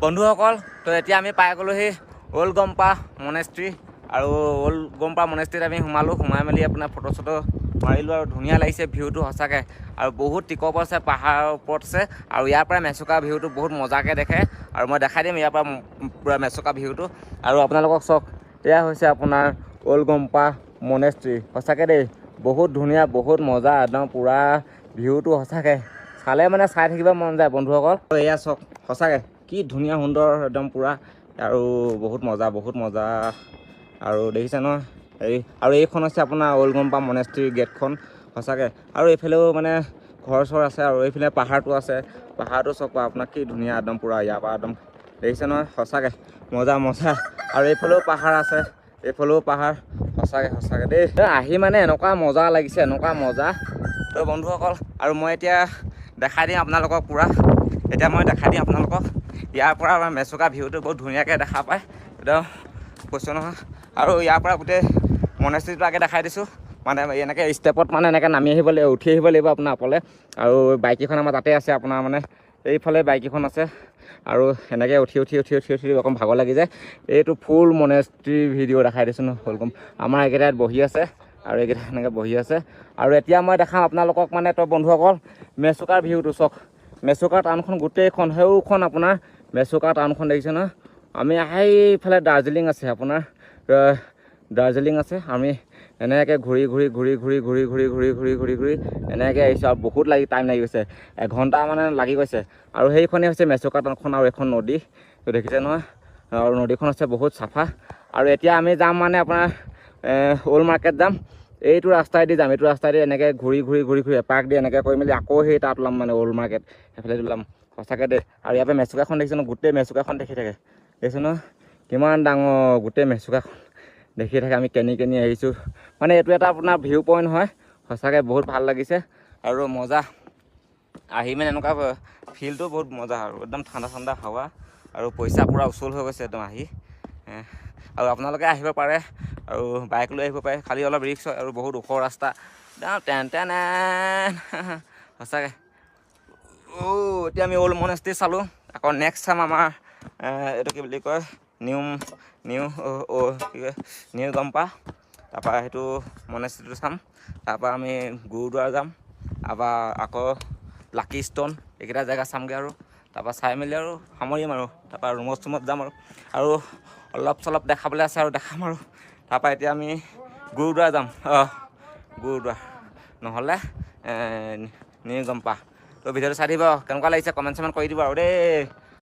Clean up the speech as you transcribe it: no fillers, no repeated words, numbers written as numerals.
বন্ধুসকল, তো এতিয়া আমি পাই গ'লোহি ওল্ড গম্পা মনেষ্ট্ৰী। আৰু ওল্ড গম্পা মনেষ্ট্ৰীত আমি সোমাই মেলি আপোনাৰ ফটো চটো মাৰিলোঁ আৰু ধুনীয়া লাগিছে ভিউটো সঁচাকৈ। আৰু বহুত টিকপ আছে, পাহাৰৰ ওপৰত আছে, আৰু ইয়াৰ পৰা মেচুকা ভিউটো বহুত মজাকৈ দেখে। আৰু মই দেখাই দিম ইয়াৰ পৰা পূৰা মেচুকা ভিউটো। আৰু আপোনালোকক চাওক, এয়া হৈছে আপোনাৰ ওল্ড গম্পা মনেষ্ট্ৰী। সঁচাকৈ দেই, বহুত ধুনীয়া, বহুত মজা, একদম পূৰা ভিউটো সঁচাকৈ চালে মানে চাই থাকিব মন যায় বন্ধুসকল। এয়া চাওক, সঁচাকৈ কি ধুনীয়া সুন্দৰ একদম পূৰা, আৰু বহুত মজা। আৰু দেখিছে নহয়, আৰু এইখন হৈছে আপোনাৰ ওল্ড গম্পা মনেষ্ট্ৰী গেটখন সঁচাকৈ। আৰু এইফালেও মানে ঘৰ চৰ আছে, আৰু এইফালে পাহাৰটো আছে। পাহাৰটো চাওক আপোনাক কি ধুনীয়া একদম পূৰা, ইয়াৰ পৰা একদম দেখিছে নহয়, সঁচাকৈ মজা। আৰু এইফালেও পাহাৰ আছে, এইফালেও পাহাৰ। সঁচাকৈ দেই, আহি মানে এনেকুৱা মজা লাগিছে, এনেকুৱা মজা। তো বন্ধুসকল, আৰু মই এতিয়া দেখাই দিম আপোনালোকক পূৰা। ইয়াৰ পৰা আমাৰ মেচুকা ভিউটো বহুত ধুনীয়াকৈ দেখা পায় একদম, কৈছোঁ নহয়। আৰু ইয়াৰ পৰা গোটেই মনেষ্ট্ৰীটো আগে দেখাই দিছোঁ। মানে এনেকৈ ষ্টেপত মানে এনেকৈ নামি আহিব লাগিব, উঠি আহিব লাগিব আপোনাৰ ওপৰলৈ। আৰু বাইককেইখন আমাৰ তাতে আছে আপোনাৰ, মানে এইফালে বাইককেইখন আছে। আৰু এনেকৈ উঠি অকণ ভাগৰ লাগি যায়। এইটো ফুল মনেষ্ট্ৰী ভিডিঅ' দেখাই দিছোঁ ন, হ'ল গম। আমাৰ এইকেইটাত বহি আছে, আৰু এইকেইটা এনেকৈ বহি আছে। আৰু এতিয়া মই দেখাম আপোনালোকক মানে, তো বন্ধুসকল মেচুকাৰ ভিউটো চাওক। মেচুকা টাউনখন গোটেইখন, সেইখন আপোনাৰ মেচুকা টাউনখন দেখিছে ন। আমি সেইফালে দাৰ্জিলিং আছে আপোনাৰ, দাৰ্জিলিং আছে। আমি এনেকৈ ঘূৰি এনেকৈ আহিছোঁ। আৰু বহুত টাইম লাগি গৈছে, এঘণ্টা মানে লাগি গৈছে। আৰু সেইখনেই হৈছে মেচুকা টাউনখন, আৰু এখন নদী দেখিছে নহয়। আৰু নদীখন হৈছে বহুত চাফা। আৰু এতিয়া আমি যাম মানে আপোনাৰ ওল্ড মাৰ্কেট যাম। এইটো ৰাস্তাইদি যাম, এইটো ৰাস্তাইদি এনেকৈ ঘূৰি এপাক দি এনেকৈ কৰি মেলি আকৌ সেই তাত ওলাম মানে ওল্ড মাৰ্কেট সেইফালে ওলাম। সঁচাকৈ দেই। আৰু ইয়াৰ পৰা মেচুকাখন দেখিছে ন, গোটেই মেচুকাখন দেখি থাকে, দেখিছোঁ ন কিমান ডাঙৰ গোটেই মেচুকাখন দেখি থাকে। আমি কেনি আহিছোঁ মানে, এইটো এটা আপোনাৰ ভিউ পইণ্ট হয়। সঁচাকৈ বহুত ভাল লাগিছে আৰু মজা। আহি মানে এনেকুৱা ফিলটো বহুত মজা, আৰু একদম ঠাণ্ডা হাৱা, আৰু পইচা পূৰা উচুল হৈ গৈছে একদম আহি। আৰু আপোনালোকে আহিব পাৰে, আৰু বাইক লৈ আহিব পাৰে, খালি অলপ ৰিক্স হয়, আৰু বহুত ওখ ৰাস্তা। তেন সঁচাকৈ। এতিয়া আমি ওল্ড মনেষ্ট্ৰী চালোঁ। আকৌ নেক্সট চাম আমাৰ এইটো কি বুলি কয়, নিউ গম্পা। তাৰপৰা সেইটো মনেষ্ট্ৰীটো চাম। তাৰপৰা আমি গুৰুদ্বাৰ যাম, তাৰপৰা আকৌ লাকি ষ্ট'ন, এইকেইটা জেগা চামগৈ। আৰু তাৰপৰা চাই মেলি আৰু সামৰিম। আৰু তাৰপৰা ৰুমত যাম, আৰু অলপ চলপ দেখাবলৈ আছে আৰু দেখাম। আৰু তাৰপৰা এতিয়া আমি গুৰুদ্বাৰ যাম, গুৰুদ্বাৰ নহ'লে নিউ গম্পা। তো ভিডিঅ'টো চাই দিব, কেনেকুৱা লাগিছে কমেণ্ট চমেণ্ট কৰি দিব আৰু দেই।